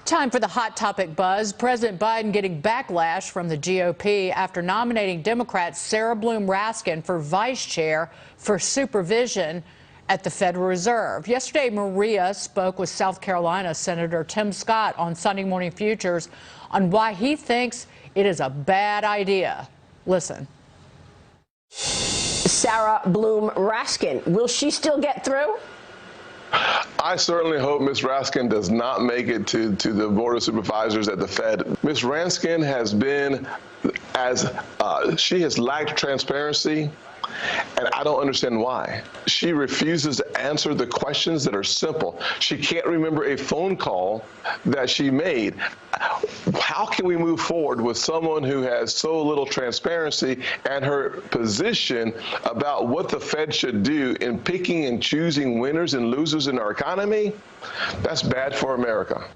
Time for the hot topic buzz. President Biden getting backlash from the GOP after nominating Democrat Sarah Bloom Raskin for vice chair for supervision at the Federal Reserve. Yesterday, Maria spoke with South Carolina Senator Tim Scott on Sunday Morning Futures on why he thinks it is a bad idea. Listen. Sarah Bloom Raskin, will she still get through? I certainly hope Ms. Raskin does not make it to the Board of Supervisors at the Fed. Ms. Raskin has been, she has lacked transparency, and I don't understand why. She refuses to answer the questions that are simple. She can't remember a phone call that she made. How can we move forward with someone who has so little transparency and her position about what the Fed should do in picking and choosing winners and losers in our economy? That's bad for America.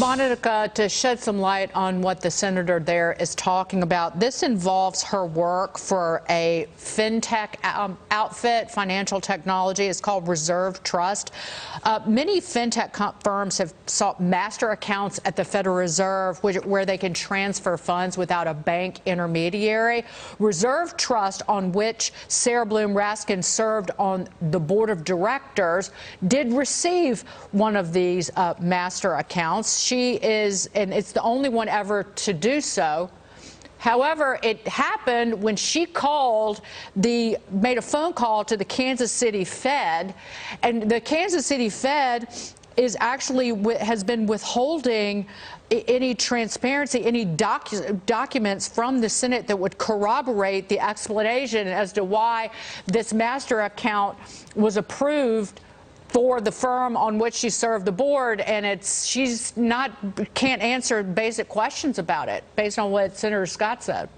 Monica, to shed some light on what the senator there is talking about, this involves her work for a fintech outfit, financial technology. It's called Reserve Trust. Many fintech firms have sought master accounts at the Federal Reserve where they can transfer funds without a bank intermediary. Reserve Trust, on which Sarah Bloom Raskin served on the board of directors, did receive one of these master accounts. She is, and it's the only one ever to do so. However, it happened when she made a phone call to the Kansas City Fed, and the Kansas City Fed is actually has been withholding any transparency, any documents from the Senate that would corroborate the explanation as to why this master account was approved for the firm on which she served the board, and can't answer basic questions about it based on what Senator Scott said.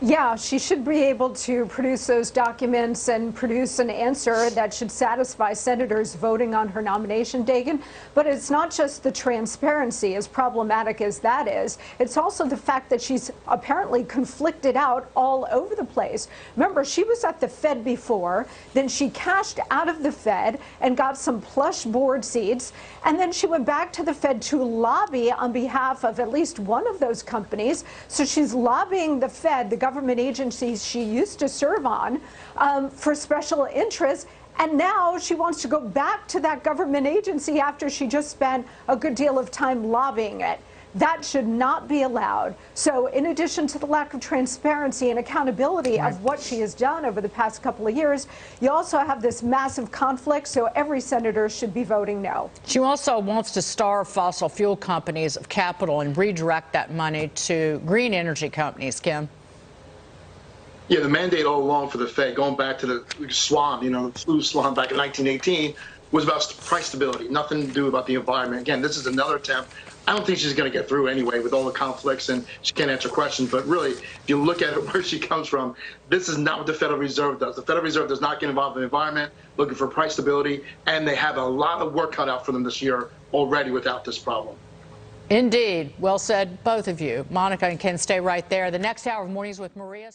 Yeah, she should be able to produce those documents and produce an answer that should satisfy senators voting on her nomination, Dagan. But it's not just the transparency, as problematic as that is. It's also the fact that she's apparently conflicted out all over the place. Remember, she was at the Fed before, then she cashed out of the Fed and got some plush board seats, and then she went back to the Fed to lobby on behalf of at least one of those companies. So she's lobbying the Fed, the government agencies she used to serve on, for special interests, and now she wants to go back to that government agency after she just spent a good deal of time lobbying it. That should not be allowed. So in addition to the lack of transparency and accountability of what she has done over the past couple of years, you also have this massive conflict, so every senator should be voting no. She also wants to starve fossil fuel companies of capital and redirect that money to green energy companies. Kim? Yeah, the mandate all along for the Fed, going back to the swan, the flu swan back in 1918, was about price stability, nothing to do about the environment. Again, this is another attempt. I don't think she's going to get through anyway with all the conflicts, and she can't answer questions. But really, if you look at it where she comes from, this is not what the Federal Reserve does. The Federal Reserve does not get involved in the environment, looking for price stability, and they have a lot of work cut out for them this year already without this problem. Indeed. Well said, both of you. Monica and Ken, stay right there. The next hour of Mornings with Maria.